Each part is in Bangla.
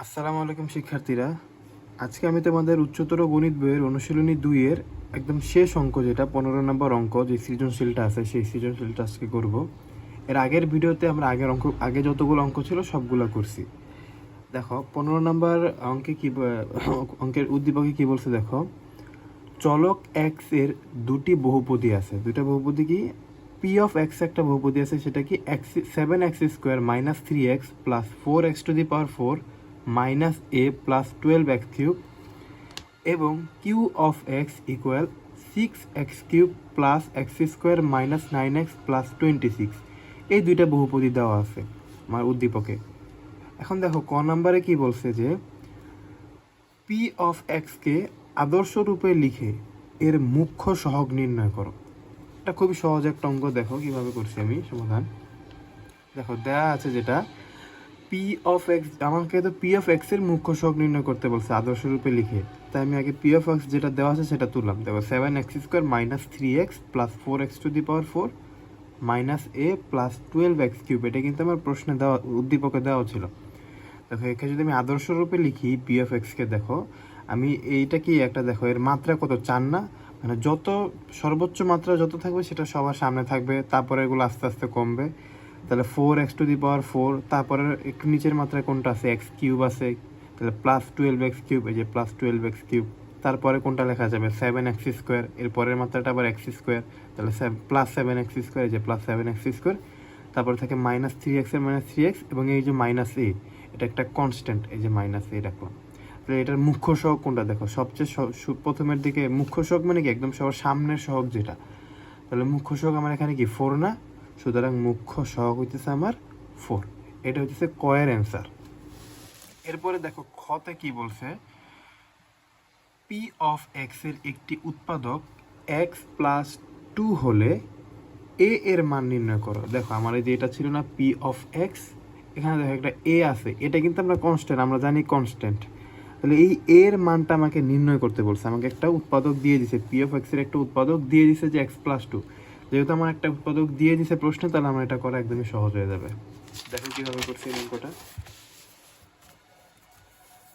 আসসালামু আলাইকুম শিক্ষার্থীরা। আজকে আমি তোমাদের উচ্চতর গণিত বইয়ের অনুশীলনী 2 এর একদম শেষ অঙ্ক, যেটা 15 নম্বর অঙ্ক, যে সৃজনশীলটা আছে সেই সৃজনশীলটা আজকে করব। এর আগের ভিডিওতে আমরা আগে যতগুলো অঙ্ক ছিল সবগুলো করছি। দেখো 15 নম্বর অঙ্কের উদ্দীপকে কি বলছে দেখো, চলক এক্স এর দুটি বহুপদী আছে। দুইটা বহুপদী কি? পি অফ এক্স একটা বহুপদী আছে, সেটা কি 7x² minus 3x plus 4x⁴ minus এ প্লাস 12x³ এবং Q of X equal 6x³ plus x² minus 9x plus 26। এই দুইটা বহুপদী দেওয়া আছে আমার উদ্দীপকে। এখন দেখো ক নাম্বারে কি বলছে যে পি অফ এক্সকে আদর্শ রূপে লিখে এর মুখ্য সহগ নির্ণয় করো। এটা খুবই সহজ একটা অঙ্ক। দেখো কিভাবে করছি আমি সমাধান। দেখো দেয়া আছে যেটা পি অফ এক্স, আমাকে তো পি অফ এক্স এর মুখ্য সহগ নির্ণয় করতে বলছে আদর্শ রূপে লিখে। তাই আমি আগে পি অফ এক্স যেটা দেওয়া আছে সেটা তুললাম। দেখো 7x² minus 3x plus 4x⁴ minus এ প্লাস 12x³ এটা কিন্তু আমার প্রশ্নে দেওয়া, উদ্দীপকে দেওয়া ছিল। দেখো এখানে যদি আমি আদর্শ রূপে লিখি পি অফ এক্সকে, দেখো আমি এইটা কি একটা, দেখো এর মাত্রা কত, 4 না? মানে যত সর্বোচ্চ মাত্রা যত থাকবে সেটা সবার সামনে থাকবে, তারপরে এগুলো আস্তে আস্তে কমবে। তাহলে 4x⁴, তারপরে একটু নিচের মাত্রায় কোনটা আছে, x³ আছে, তাহলে প্লাস 12x³, এই যে প্লাস 12x³। তারপরে কোনটা লেখা যাবে, 7x², এর পরের মাত্রাটা আবার x², তাহলে প্লাস 7x², এই যে প্লাস 7x²। তারপরে থাকে মাইনাস 3x এর মাইনাস 3x এবং এই যে মাইনাস এ, এটা একটা কনস্ট্যান্ট, এই যে মাইনাস এ রাখলাম। তাহলে এটার মুখ্য সহগ কোনটা, দেখো সবচেয়ে প্রথমের দিকে মুখ্য সহগ মানে কি একদম সবার সামনের সহগ যেটা। তাহলে মুখ্য সহগ আমার এখানে কি 4 না? সুতরাং মুখ্য সহগ হইতেছে আমার 4। এটা হইতেছে কয়ের অ্যান্সার। এরপরে দেখো খতে কি বলছে, পি অফ এক্স এর একটি উৎপাদক এক্স প্লাস 2 হলে এ এর মান নির্ণয় করো। দেখো আমার এই যে এটা ছিল না পি অফ এক্স, এখানে দেখো একটা এ আছে, এটা কিন্তু আমরা কনস্ট্যান্ট, আমরা জানি কনস্ট্যান্ট। তাহলে এই এর মানটা আমাকে নির্ণয় করতে বলছে। আমাকে একটা উৎপাদক দিয়ে দিছে, পি অফ এক্স এর একটা উৎপাদক দিয়ে দিছে যে এক্স প্লাস 2। যেহেতু আমার একটা উৎপাদক দিয়ে দিছে প্রশ্নে, তাহলে আমার এটা করা একদমই সহজ হয়ে যাবে। দেখো কিভাবে করছি এই অঙ্কটা।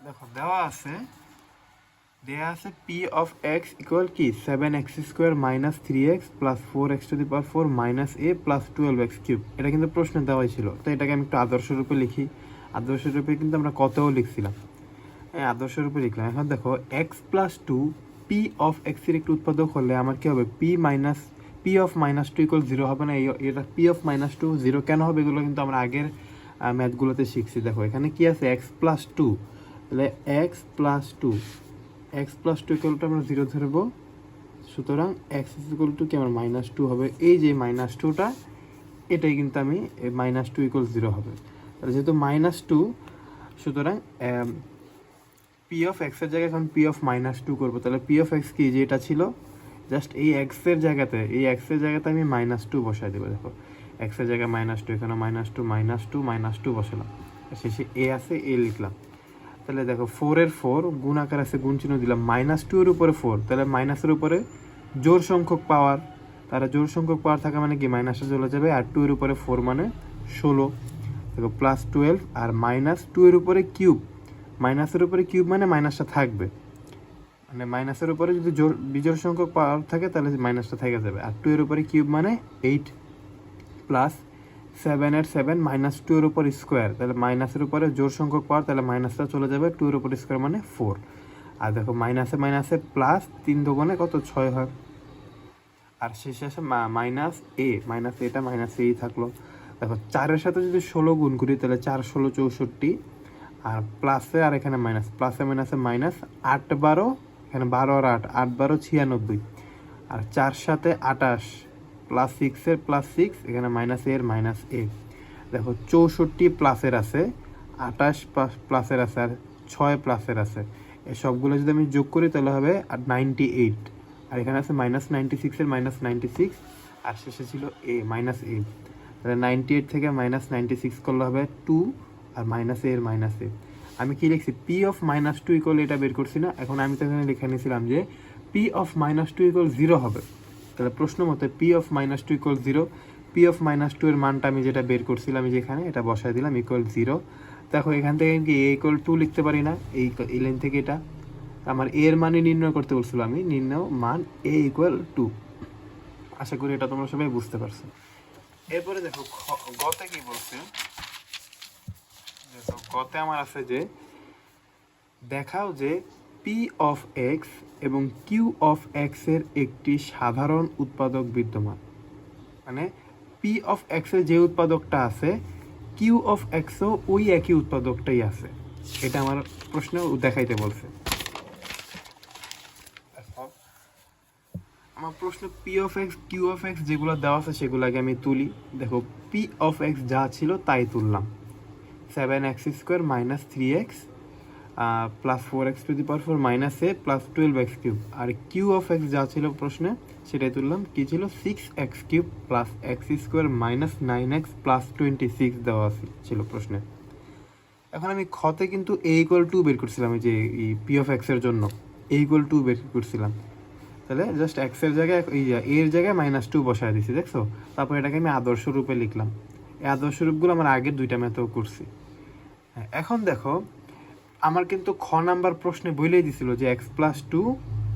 দেখো দেয়া আছে পি অফ এক্স ইকুয়াল কি 7x² minus 3x plus 4x⁴ minus এ প্লাস 12x³। এটা কিন্তু প্রশ্নে দেওয়াই ছিল, তো এটাকে আমি একটু আদর্শ রূপে লিখি। আদর্শ রূপে কিন্তু আমরা কতও লিখছিলাম, আদর্শ রূপে লিখলাম। এখন দেখো x plus 2 P of x এর একটু উৎপাদক হলে আমার কি হবে, পি অফ মাইনাস 2 ইকুয়াল 0 হবে না? এটা পি অফ মাইনাস 2 0 কেন হবে, এগুলো কিন্তু আমরা আগের ম্যাথগুলোতে শিখছি। দেখো এখানে কি আছে, এক্স প্লাস 2, তাহলে এক্স প্লাস 2 ইকুয়ালটা আমরা 0 ধরবো। সুতরাং এক্স ইকুয়াল টু কি আমার মাইনাস 2 হবে। এই যে মাইনাস 2টা, এটাই কিন্তু আমি -2 ইকুয়াল 0 হবে। তাহলে যেহেতু -2, সুতরাং পি অফ এক্সের জায়গায় এখন পি অফ -2 করবো। তাহলে পি অফ এক্স কি, যে এটা ছিল, জাস্ট এই এক্সের জায়গাতে আমি -2 বসাই দেবো। দেখো এক্সের জায়গায় -2, এখানে -2 বসালাম, শেষে এ আছে, এ লিখলাম। তাহলে দেখো 4 গুণ আকার আছে, গুণ চিহ্ন দিলাম, -2 এর উপরে 4, তাহলে মাইনাসের উপরে জোড় সংখ্যক পাওয়ার, তারা জোড় সংখ্যক পাওয়ার থাকা মানে কি মাইনাসটা চলে যাবে, আর 2 এর উপরে 4 মানে 16। দেখো প্লাস 12 আর -2 এর উপরে কিউব, মাইনাসের উপরে কিউব মানে মাইনাসটা থাকবে, মানে মাইনাসের উপরে যদি বিজোড় সংখ্যক পাওয়ার থাকে তাহলে মাইনাসটা থেকে যাবে। আর 2 এর উপরে কিউব মানে 8 প্লাস 7 এর 7 -2 এর উপর স্কোয়ার, তাহলে মাইনাসের উপরে জোড় সংখ্যক পাওয়ার, তাহলে মাইনাসটা চলে যাবে, 2 এর উপর স্কোয়ার মানে 4। আর দেখো মাইনাসে প্লাস 3 দুগুণে কত, 6 হয়। আর শেষে আসে মাইনাস এ, এটা মাইনাস এই থাকলো। দেখো 4-এর সাথে যদি 16 গুণ করি, তাহলে 4 16 64, আর প্লাসে আর এখানে মাইনাস, প্লাসে মাইনাসে মাইনাস, 8 12, এখানে 12 আর 8, 8 12 96, আর 4 সাথে 28, প্লাস 6 এর প্লাস 6, এখানে মাইনাস এর মাইনাস এ। দেখো 64 প্লাসের আছে, 28 প্লাসের আছে, আর 6 প্লাসের আছে। এই সবগুলো যদি আমি যোগ করি তাহলে হবে 98, আর এখানে আছে -96 এর -96, আর শেষে ছিল এ মাইনাস এ। তাহলে 98 থেকে -96 করলে হবে 2, আর মাইনাস এ এর মাইনাস এ। আমি কি লিখছি, পি অফ -2 ইকুয়াল, এটা বের করছি না। এখন আমি তো এখানে লিখে নিয়েছিলাম যে পি অফ -2 ইকুয়াল 0 হবে। তাহলে প্রশ্ন মতে P of -2 equal 0, P of -2 এর মানটা আমি যেটা বের করছিলাম যেখানে, এটা বসাই দিলাম ইকুয়াল 0। দেখো এখান থেকে কি এ ইকুয়াল 2 লিখতে পারি না, এই লাইন থেকে এটা আমার এ এর মানে নির্ণয় করতে বলছিল, আমি নির্ণয় মান এ ইকুয়াল 2। আশা করি এটা তোমরা সবাই বুঝতে পারছো। এরপরে দেখো গতে কি বলছে, দেখো গতে আমার আছে যে দেখাও যে পি অফ এক্স এবং কিউ অফ এক্স এর একটি সাধারণ উৎপাদক বিদ্যমান। মানে পি অফ এক্স এর যে উৎপাদকটা আছে, কিউ অফ এক্সও ওই একই উৎপাদকটাই আছে। এটা আমার প্রশ্ন দেখাইতে বলছে। আমার প্রশ্ন P of x Q of x যেগুলো দেওয়া আছে সেগুলোকে আমি তুলি। দেখো পি অফ এক্স যা ছিল তাই তুললাম, 7x² minus 3x plus 4x⁴ minus এ প্লাস 12x³ আর কিউ অফ এক্স যা ছিল প্রশ্নে সেটাই তুললাম, কি ছিল 6x³ plus x² minus 9x plus 26 দেওয়া ছিল প্রশ্নে। এখন আমি খতে কিন্তু a ইকুয়াল 2 বের করছিলাম, এই যে পি অফ এক্স এর জন্য a ইকুয়াল 2 বের করছিলাম। তাহলে জাস্ট এক্স এর জায়গায় এর জায়গায় -2 বসায় দিছি, দেখছো? তারপর এটাকে আমি আদর্শ রূপে লিখলাম। এই আদর্শ রূপগুলো আমার আগের দুইটা ম্যাথেও করছি। এখন দেখো আমার কিন্তু খ নাম্বার প্রশ্নে বলেই দিছিল যে x+2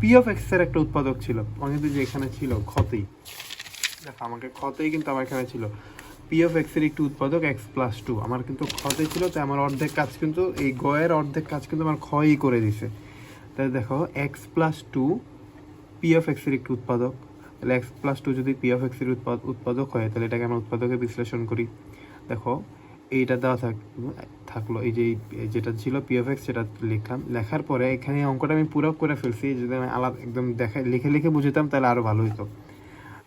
পি অফ এক্স এর একটা উৎপাদক ছিল। আমার কিন্তু যে এখানে ছিল খতেই, দেখো আমাকে খতেই কিন্তু আমার এখানে ছিল পি অফ এক্স এর একটি উৎপাদক x+2, আমার কিন্তু খতেই ছিল। তাই আমার অর্ধেক কাজ কিন্তু এই গয়ের অর্ধেক কাজ কিন্তু আমার খই করে দিছে। তাই দেখো x+2 পি অফ এক্স এর একটি উৎপাদক, তাহলে x+2 যদি পি অফ এক্স এর উৎপাদক হয় তাহলে এটাকে আমরা উৎপাদকে বিশ্লেষণ করি। দেখো এইটা দেওয়া থাকলো, এই যে যেটা ছিল পি অফ এক্স সেটা লিখলাম। লেখার পরে এখানে অঙ্কটা আমি পুরো করে ফেলছি, যদি আমি আলাদা একদম লিখে লিখে বুঝতাম তাহলে আরও ভালো হতো।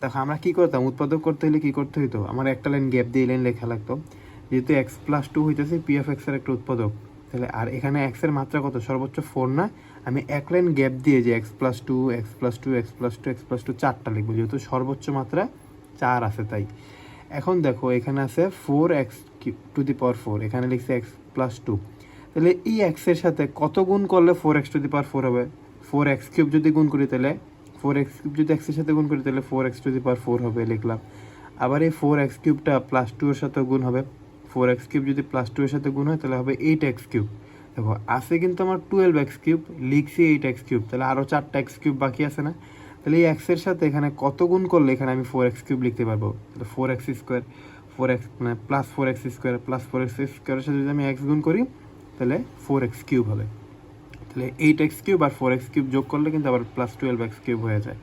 দেখো আমরা কী করতাম, উৎপাদক করতে হলে কী করতে হতো, আমার একটা লাইন গ্যাপ দিয়ে লাইন লেখা লাগতো। যেহেতু x+2 হইতেছে পি অফ এক্স এর একটা উৎপাদক, তাহলে আর এখানে এক্স এর মাত্রা কত, সর্বোচ্চ 4 না, আমি এক লাইন গ্যাপ দিয়ে যে x+2 x+2 x+2 x+2 4টা লিখবো, যেহেতু সর্বোচ্চ মাত্রা 4 আছে তাই। এখন দেখো এখানে আছে 4x⁴, এখানে লিখছে x+2, তাহলে এই x এর সাথে কত গুণ করলে 4x⁴ হবে, 4x³ যদি গুণ করি তাহলে 4x³ যদি x এর সাথে গুণ করি তাহলে 4x⁴ হবে, লিখলাম। আবার এই 4x³ +2 এর সাথে গুণ হবে, 4x³ যদি +2 এর সাথে গুণ হয় তাহলে হবে 8x³। দেখো আছে কিন্তু আমার 12x³ লিখছি 8x³, তাহলে আরও 4টা x³ বাকি আছে না? তাহলে এই এক্স এর সাথে এখানে কত গুণ করলে এখানে আমি 4x³ লিখতে পারবো, তাহলে 4x² 4x মানে প্লাস 4x² প্লাস 4x² এর সাথে যদি আমি x গুণ করি তাহলে 4x³ হবে। তাহলে 8x³ আর 4x³ যোগ করলে কিন্তু আবার প্লাস 12x³ হয়ে যায়।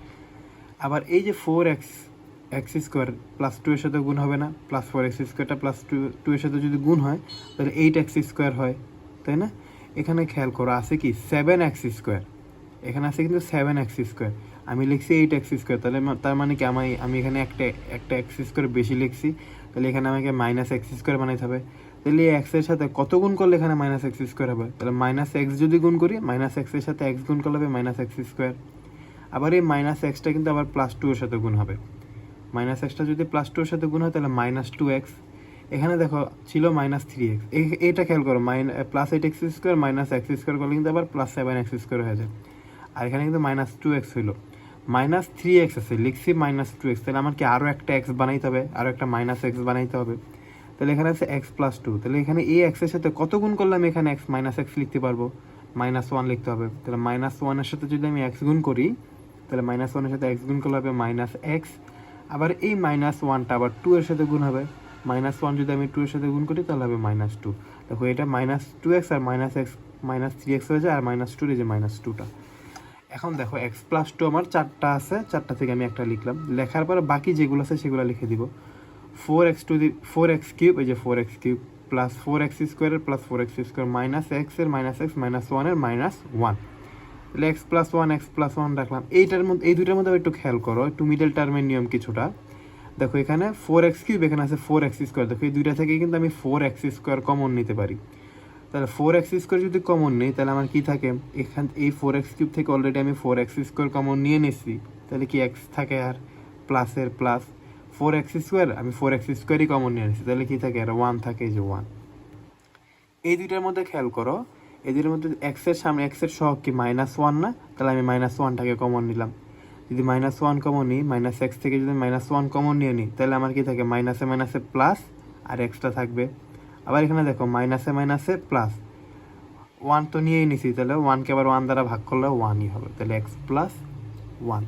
আবার এই যে 4x² প্লাস 2 এর সাথে গুণ হবে না, প্লাস 4x² প্লাস 2 এর সাথে যদি গুণ হয় তাহলে 8x² হয়, তাই না? এখানে খেয়াল করো আছে কি 7x², এখানে আছে কিন্তু 7x², আমি লিখছি 8x², তাহলে তার মানে কি আমি এখানে একটা x² বেশি লিখছি, তাহলে এখানে আমাকে -x² বানাইতে হবে। তাহলে এই x এর সাথে কত গুণ করলে এখানে -x² হবে, তাহলে -x যদি গুণ করি, -x এর সাথে x গুণ করলে হবে -x²। আবার এই -xটা কিন্তু আবার +2 এর সাথে গুণ হবে, -xটা যদি +2 এর সাথে গুণ হয় তাহলে -2x। এখানে দেখো ছিল -3x, এটা খেয়াল করো +8x² -x² করলে কিন্তু আবার +7x² হয়ে যায়। আর এখানে কিন্তু -2x হইলো, -3x আছে লিখছি -2x, তাহলে আমার কি আরও একটা x বানাইতে হবে, আরও একটা -x বানাইতে হবে। তাহলে এখানে আছে x+2, তাহলে এখানে এই x এর সাথে কত গুণ করলে আমি এখানে -x লিখতে পারবো, -1 লিখতে হবে। তাহলে -1 এর সাথে যদি আমি x গুণ করি তাহলে -1 এর সাথে x গুণ করলে হবে -x। আবার এই -1টা আবার 2 এর সাথে গুণ হবে, -1 যদি আমি 2 এর সাথে গুণ করি তাহলে হবে -2। দেখো এটা -2x আর -x -3x হয়ে যায়, আর -2 এই যে -2টা। এখন দেখো x+2 আমার 4টা আছে, 4টা থেকে আমি একটা লিখলাম। লেখার পরে বাকি যেগুলো আছে সেগুলো লিখে দিব। 4x³ এই যে 4x³ plus 4x² plus 4x² minus x এর -x -1 এর -1, তাহলে x+1 রাখলাম। এইটার মধ্যে এই দুইটার মধ্যে একটু খেয়াল করো, একটু মিডল টার্মের নিয়ম কিছুটা। দেখো এখানে 4x³ এখানে আছে 4x², দেখো এই দুইটা থেকে কিন্তু আমি 4x² কমন নিতে পারি। তাহলে 4x² যদি কমন নেই তাহলে আমার কি থাকে, এই 4x³ থেকে অলরেডি আমি 4x² কমন নিয়ে নিচ্ছি, তাহলে কি x থাকে আর প্লাসের প্লাস 4x² আমি 4x²ই কমন নিয়ে নিচ্ছি, তাহলে কি থাকে আর 1 থাকে, এই যে 1। এই দুইটার মধ্যে খেয়াল করো, এই দুইটার মধ্যে x এর সামনে x এর সহগ কি -1 না, তাহলে আমি -1টাকে কমন নিলাম। যদি -1 কমন নিই, -x থেকে যদি -1 কমন নিয়ে নিই তাহলে আমার কি থাকে, মাইনাসে মাইনাসে প্লাস আর এক্সট্রা থাকবে। আবার এখানে দেখো মাইনাসে মাইনাসে প্লাস, 1 তো নিয়েই নিছি, তাহলে 1কে আবার 1 দ্বারা ভাগ করলে 1ই হবে, তাহলে এক্স প্লাস 1।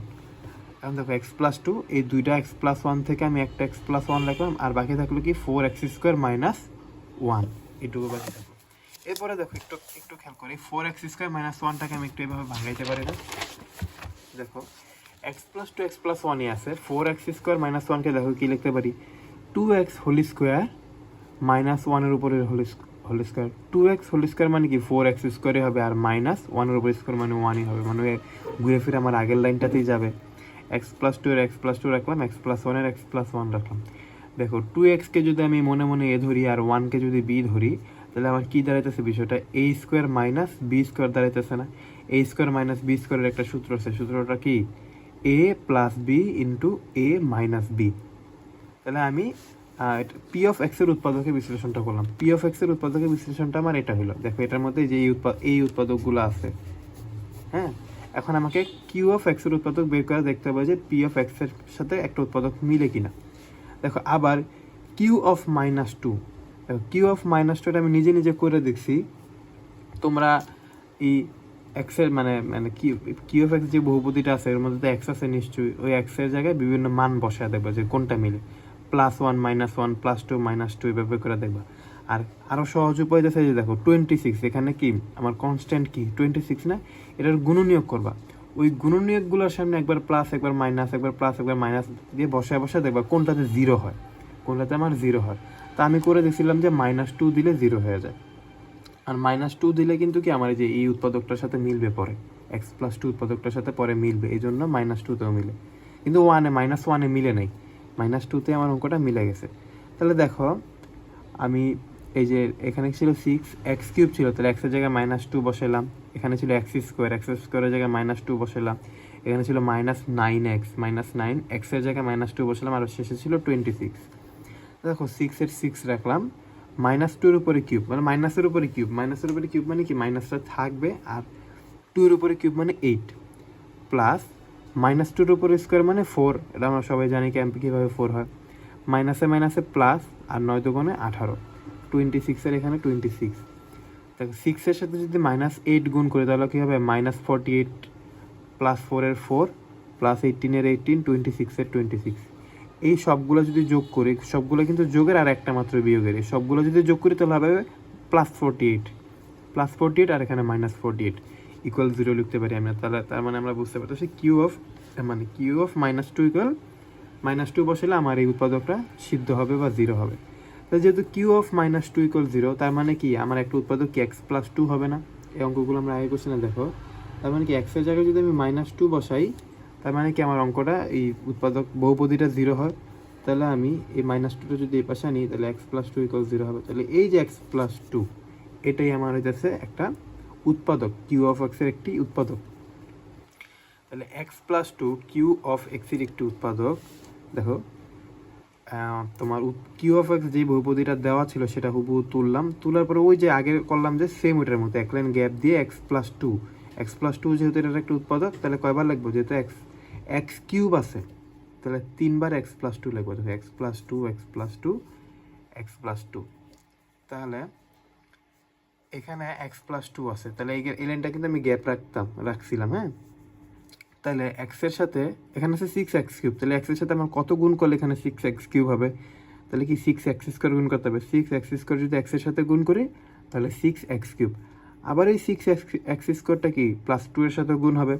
এখন দেখো এক্স প্লাস 2, এই দুইটা এক্স প্লাস 1 থেকে আমি একটা এক্স প্লাস 1 লিখলাম, আর বাকি থাকলো কি 4x² মাইনাস 1, এটুকু বাকি থাকলো। এরপরে দেখো একটু একটু খেয়াল করি, 4x² মাইনাস 1টাকে আমি একটু এভাবে ভাঙাইতে পারি না? দেখো এক্স প্লাস 2 এক্স প্লাস 1ই আছে, 4x² মাইনাস 1কে দেখো কি লিখতে পারি, 2x হোল স্কোয়ার মাইনাস 1-এর উপরে whole square. 2x whole square মানে কি 4x² হবে, আর মাইনাস 1-এর উপর স্কোয়ার মানে 1ই হবে, মানে ঘুরে ফিরে আমার আগের লাইনটাতেই যাবে। এক্স প্লাস 2 এর এক্স প্লাস 2 রাখলাম, এক্স প্লাস 1-এর এক্স প্লাস 1 রাখলাম। দেখো 2xকে যদি আমি মনে মনে এ ধরি আর 1কে যদি বি ধরি, তাহলে আমার কি দাঁড়াইতেছে বিষয়টা, a square minus B square দাঁড়াইতেছে না? a স্কোয়ার মাইনাস বি স্কোয়ারের একটা সূত্র আছে, সূত্রটা কি a plus b into a minus b. তাহলে আমি পি অফ এক্সের উৎপাদকের বিশ্লেষণটা করলাম। পি অফ এক্সের উৎপাদকের বিশ্লেষণটা আমার এটা হলো, দেখো এটার মধ্যে যে এই উৎপাদকগুলো আছে, হ্যাঁ। এখন আমাকে কিউ অফ এক্সের উৎপাদক বের করে দেখতে হবে যে পি অফ এক্সের সাথে একটা উৎপাদক মিলে কিনা। দেখো আবার কিউ অফ মাইনাস 2, দেখো কিউ অফ মাইনাস 2 আমি নিজে নিজে করে দেখছি। তোমরা এই এক্সের মানে মানে কিউ অফ এক্স যে বহুপদীটা আছে এর মধ্যে তো এক্স আছে নিশ্চয়ই, ওই এক্সের জায়গায় বিভিন্ন মান বসায় দেখবা যে কোনটা মিলে, +1 -1 +2 -2 এভাবে করে দেখবা। আর আরও সহজ উপায় আছে যে দেখো 26, এখানে কি আমার কনস্ট্যান্ট কি 26 না, এটার গুণনীয়ক করবা। ওই গুণনীয়কগুলোর সামনে একবার প্লাস একবার মাইনাস একবার প্লাস একবার মাইনাস দিয়ে বসায় বসায় দেখবা কোনটাতে 0 হয়, কোনটাতে আমার 0 হয়। তা আমি করে দেখছিলাম যে -2 দিলে 0 হয়ে যায়, আর -2 দিলে কিন্তু কি আমার যে এই উৎপাদকটার সাথে মিলবে পরে, এক্স প্লাস 2 উৎপাদকটার সাথে পরে মিলবে, এই জন্য -2তেও মিলে। কিন্তু -1-এ মিলে নাই, -2তে আমার অঙ্কটা মিলে গেছে। তাহলে দেখো আমি এই যে এখানে ছিল 6x³ ছিল, তাহলে এক্সের জায়গায় -2 বসাইলাম। এখানে ছিল x² জায়গায় -2 বসাইলাম। এখানে ছিল -9x, -9 এক্সের জায়গায় -2 বসালাম, আর শেষে ছিল 26। দেখো 6-এর 6 রাখলাম, -2-এর উপরে কিউব মানে মাইনাসের উপরে কিউব, মাইনাসের উপরে কিউব মানে কি মাইনাসটা থাকবে, আর 2-এর উপরে কিউব মানে 8, প্লাস -2-এর উপরে স্কোয়ার মানে 4, এটা আমরা সবাই জানি ক্যাম্পে কীভাবে 4 হয়। মাইনাসে মাইনাসে প্লাস, আর 9 দুগুণে 18, 26-এর এখানে 26। দেখো 6-এর সাথে যদি -8 গুণ করে তাহলে কী হবে, -48 প্লাস 4-এর 4 প্লাস 18-এর 18, 26-এর 26। এই সবগুলো যদি যোগ করি, সবগুলো কিন্তু যোগের আর একটা মাত্র বিয়োগের, এই সবগুলো যদি যোগ করি তাহলে হবে +48 আর এখানে -48 ইকুয়াল 0 লিখতে পারি আমরা। তাহলে তার মানে আমরা বুঝতে পারতেছি কিউ অফ -2 ইকুয়াল -2 বসালে আমার এই উৎপাদকটা সিদ্ধ হবে বা 0 হবে। তাহলে যেহেতু কিউ অফ -2 ইকুয়াল 0, তার মানে কি আমার একটা উৎপাদক কি x প্লাস 2 হবে না? এই অঙ্কগুলো আমরা আগে করছি না, দেখো তার মানে কি এক্সের জায়গায় যদি আমি -2 বসাই, তার মানে কি আমার অঙ্কটা এই উৎপাদক বহুপদীটা 0 হয়। তাহলে আমি এই -2টা যদি এই পাশে আনি তাহলে x প্লাস 2 ইকুয়াল 0 হবে। তাহলে এই যে x প্লাস 2 এটাই আমার হইতেছে একটা উৎপাদক, কিউ অফ এক্সের একটি উৎপাদক। তাহলে x প্লাস 2 কিউ অফ এক্সের একটি উৎপাদক। দেখো তোমার কিউ অফ এক্স যে বহুপদীটা দেওয়া ছিল সেটা হুবহু তুললাম, তোলার পরে ওই যে আগে করলাম যে সেম ওইটার মতো এক লাইন গ্যাপ দিয়ে x প্লাস 2 যেহেতু এটার একটা উৎপাদক, তাহলে কয়বার লিখবো, যেহেতু x³ আছে তাহলে 3বার x প্লাস 2 লিখবো। দেখো x প্লাস 2 তাহলে এখানে x প্লাস 2 আছে, তাহলে এই লাইনটা কিন্তু আমি গ্যাপ রাখছিলাম, হ্যাঁ। তাহলে এক্সের সাথে এখানে আছে 6x³, তাহলে এক্সের সাথে আমার কত গুণ করলে এখানে 6x³ হবে, তাহলে কি 6x² গুণ করতে হবে, 6x² যদি এক্সের সাথে গুণ করি তাহলে 6x³। আবার এই 6x² কি +2 এর সাথে গুণ হবে,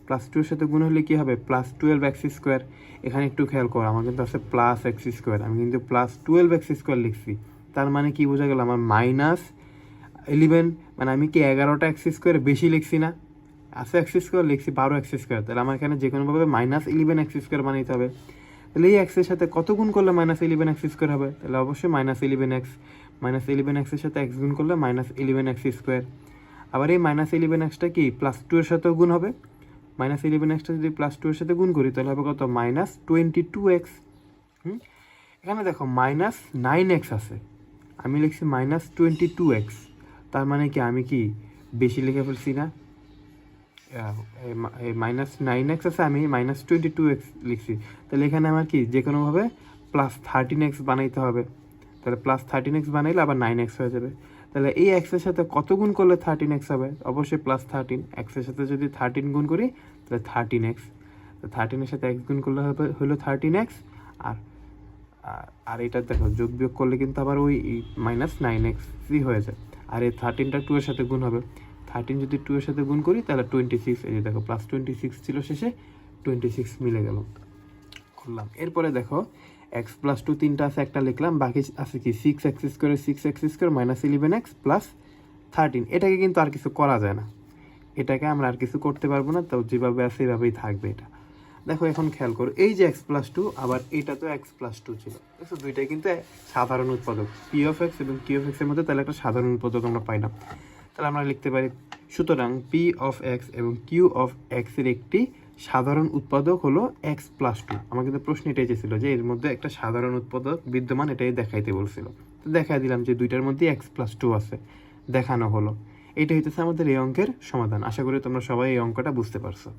+2 এর সাথে গুণ হলে কি হবে +12x²। এখানে একটু খেয়াল করো, আমার কিন্তু আছে +x², আমি কিন্তু +12x² লিখছি, তার মানে কি বোঝা গেল আমার -11, মানে আমি কি 11টা x² বেশি লিখছি না, আছে x² লিখছি 12x², তাহলে আমার এখানে যে কোনোভাবে -11x² বানাইতে হবে। তাহলে এই এক্সের সাথে কত গুণ করলে -11x² হবে, তাহলে অবশ্যই -11x এর সাথে x গুণ করলে -11x²। আবার এই -11xটা কি +2 এর সাথেও গুণ হবে, -11xটা যদি +2 এর সাথে গুণ করি তাহলে হবে কত -22x। এখানে দেখো -9x আছে, আমি লিখছি -22x, তার মানে কি আমি কি বেশি লিখে ফেলছি না, -9x আছে, আমি -22x লিখছি, তাহলে এখানে আমার কি যে কোনোভাবে +13x বানাইতে হবে। তাহলে প্লাস 13x বানাইলে আবার 9x হয়ে যাবে। তাহলে এই এক্সের সাথে কত গুণ করলে 13x হবে? অবশ্যই প্লাস 13। এক্সের সাথে যদি 13 গুণ করি তাহলে 13x, তো 13 এর সাথে x গুণ করলে হবে হলো 13x। আর আর এটা দেখো যোগ বিয়োগ করলে কিন্তু আবার ওই মাইনাস 9xই হয়ে যায়। আর এই 13টা 2 এর সাথে গুণ হবে, 13 যদি 2 এর সাথে গুণ করি তাহলে 26, এই যে দেখো প্লাস 26 ছিল শেষে, 26 মিলে গেল, করলাম। এরপরে দেখো এক্স প্লাস 2 তিনটা আছে, একটা লিখলাম, বাকি আছে কি 6x² মাইনাস 11x প্লাস 13। এটাকে কিন্তু আর কিছু করা যায় না, এটাকে আমরা আর কিছু করতে পারবো না, তো যেভাবে আছে এভাবেই থাকবে এটা। দেখো এখন খেয়াল করো, এই যে এক্স প্লাস 2, আবার এটা তো এক্স প্লাস 2 ছিল, দেখো দুইটাই কিন্তু সাধারণ উৎপাদক, পি অফ এক্স এবং কিউ অফ এক্সের মধ্যে, তাহলে একটা সাধারণ উৎপাদক আমরা পাইলাম। তাহলে আমরা লিখতে পারি, সুতরাং পি অফ এক্স এবং কিউ অফ এক্সের একটি সাধারণ উৎপাদক হলো এক্স প্লাস 2। আমার কিন্তু প্রশ্ন এটাই চেয়েছিল যে এর মধ্যে একটা সাধারণ উৎপাদক বিদ্যমান, এটাই দেখাইতে বলছিল। তো দেখাই দিলাম যে দুইটার মধ্যে এক্স প্লাস 2 আছে, দেখানো হলো। এইটা হইতেছে আমাদের এই অঙ্কের সমাধান। আশা করি তোমরা সবাই এই অঙ্কটা বুঝতে পারছো।